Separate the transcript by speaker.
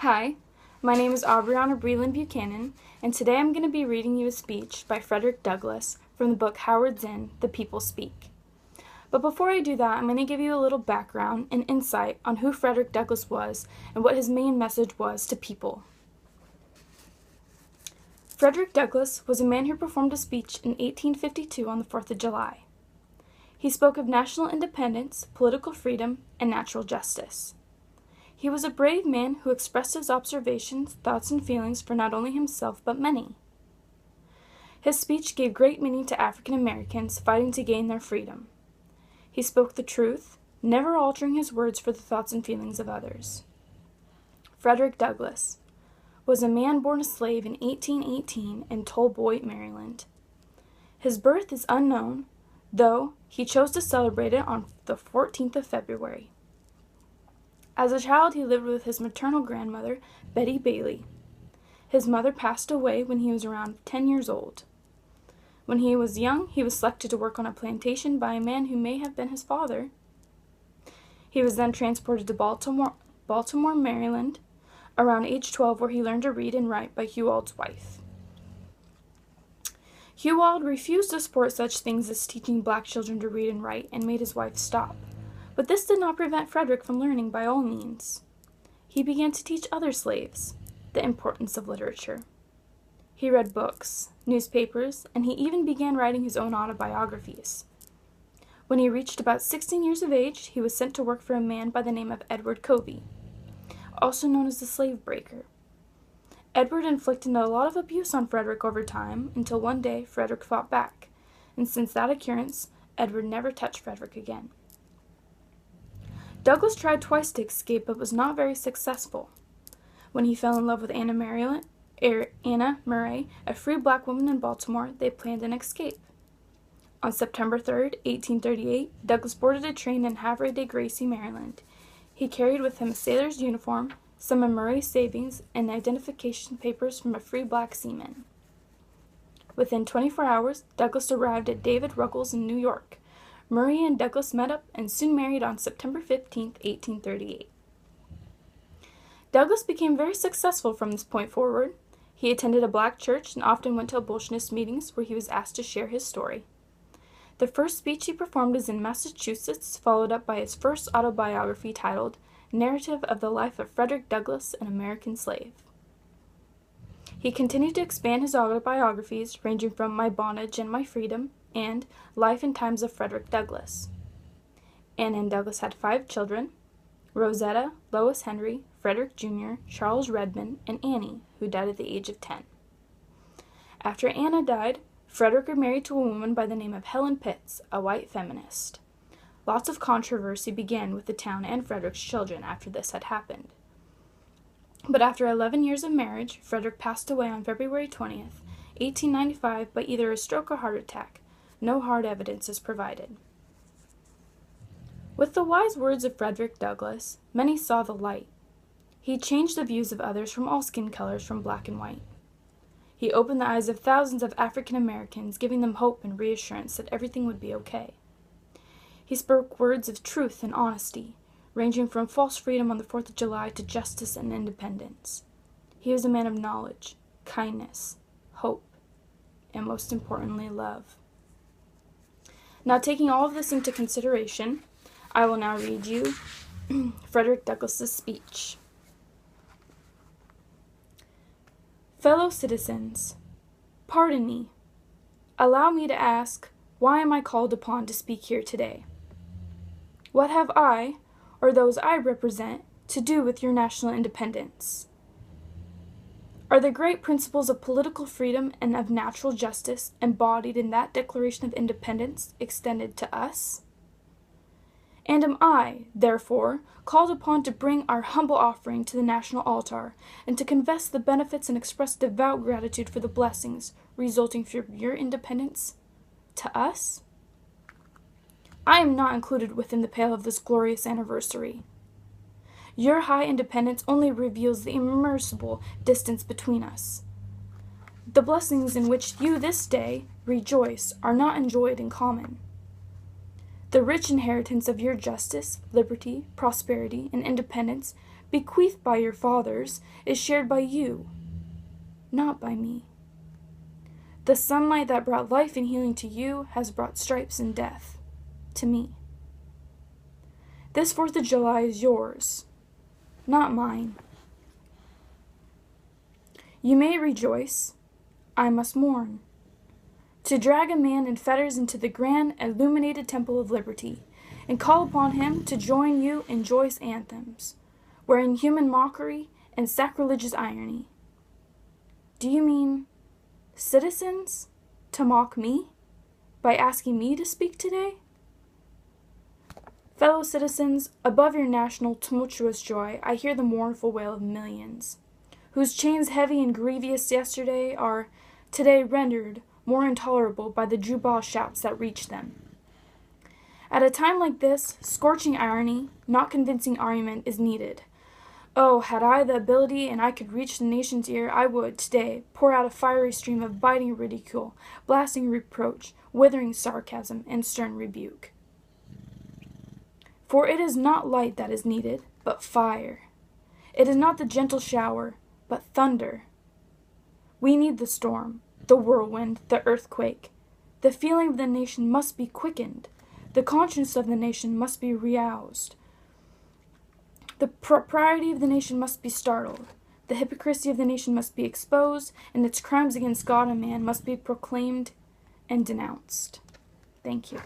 Speaker 1: Hi, my name is Aubriana Breland Buchanan, and today I'm going to be reading you a speech by Frederick Douglass from the book Howard Zinn, The People Speak. But before I do that, I'm going to give you a little background and insight on who Frederick Douglass was and what his main message was to people. Frederick Douglass was a man who performed a speech in 1852 on the 4th of July. He spoke of national independence, political freedom, and natural justice. He was a brave man who expressed his observations, thoughts, and feelings for not only himself but many. His speech gave great meaning to African Americans fighting to gain their freedom. He spoke the truth, never altering his words for the thoughts and feelings of others. Frederick Douglass was a man born a slave in 1818 in Tollboy, Maryland. His birth is unknown, though he chose to celebrate it on the 14th of February. As a child, he lived with his maternal grandmother, Betty Bailey. His mother passed away when he was around 10 years old. When he was young, he was selected to work on a plantation by a man who may have been his father. He was then transported to Baltimore, Maryland, around age 12, where he learned to read and write by Hewald's wife. Hewald refused to support such things as teaching black children to read and write and made his wife stop. But this did not prevent Frederick from learning by all means. He began to teach other slaves the importance of literature. He read books, newspapers, and he even began writing his own autobiographies. When he reached about 16 years of age, he was sent to work for a man by the name of Edward Covey, also known as the slave breaker. Edward inflicted a lot of abuse on Frederick over time until one day Frederick fought back, and since that occurrence, Edward never touched Frederick again. Douglass tried twice to escape but was not very successful. When he fell in love with Anna Murray, a free black woman in Baltimore, they planned an escape. On September 3, 1838, Douglass boarded a train in Havre de Grace, Maryland. He carried with him a sailor's uniform, some of Murray's savings, and identification papers from a free black seaman. Within 24 hours, Douglass arrived at David Ruggles in New York. Murray and Douglass met up and soon married on September 15, 1838. Douglass became very successful from this point forward. He attended a black church and often went to abolitionist meetings where he was asked to share his story. The first speech he performed was in Massachusetts, followed up by his first autobiography titled Narrative of the Life of Frederick Douglass, an American Slave. He continued to expand his autobiographies, ranging from My Bondage and My Freedom and Life and Times of Frederick Douglass. Anne and Douglass had 5 children: Rosetta, Lois Henry, Frederick Jr., Charles Redmond, and Annie, who died at the age of 10. After Anna died, Frederick remarried to a woman by the name of Helen Pitts, a white feminist. Lots of controversy began with the town and Frederick's children after this had happened. But after 11 years of marriage, Frederick passed away on February 20th, 1895, by either a stroke or heart attack. No hard evidence is provided. With the wise words of Frederick Douglass, many saw the light. He changed the views of others from all skin colors from black and white. He opened the eyes of thousands of African Americans, giving them hope and reassurance that everything would be okay. He spoke words of truth and honesty, ranging from false freedom on the 4th of July to justice and independence. He was a man of knowledge, kindness, hope, and most importantly, love. Now, taking all of this into consideration, I will now read you Frederick Douglass's speech. Fellow citizens, pardon me. Allow me to ask, why am I called upon to speak here today? What have I, or those I represent, to do with your national independence? Are the great principles of political freedom and of natural justice embodied in that Declaration of Independence extended to us? And am I, therefore, called upon to bring our humble offering to the national altar and to confess the benefits and express devout gratitude for the blessings resulting from your independence to us? I am not included within the pale of this glorious anniversary. Your high independence only reveals the immeasurable distance between us. The blessings in which you this day rejoice are not enjoyed in common. The rich inheritance of your justice, liberty, prosperity, and independence bequeathed by your fathers, is shared by you, not by me. The sunlight that brought life and healing to you has brought stripes and death to me. This 4th of July is yours, not mine. You may rejoice, I must mourn. To drag a man in fetters into the grand illuminated temple of liberty, and call upon him to join you in joyous anthems, wherein human mockery and sacrilegious irony. Do you mean citizens to mock me by asking me to speak today? Fellow citizens, above your national tumultuous joy, I hear the mournful wail of millions, whose chains heavy and grievous yesterday are today rendered more intolerable by the jubile shouts that reach them. At a time like this, scorching irony, not convincing argument, is needed. Oh, had I the ability and I could reach the nation's ear, I would, today, pour out a fiery stream of biting ridicule, blasting reproach, withering sarcasm, and stern rebuke. For it is not light that is needed, but fire. It is not the gentle shower, but thunder. We need the storm, the whirlwind, the earthquake. The feeling of the nation must be quickened. The conscience of the nation must be roused. The propriety of the nation must be startled. The hypocrisy of the nation must be exposed, and its crimes against God and man must be proclaimed and denounced. Thank you.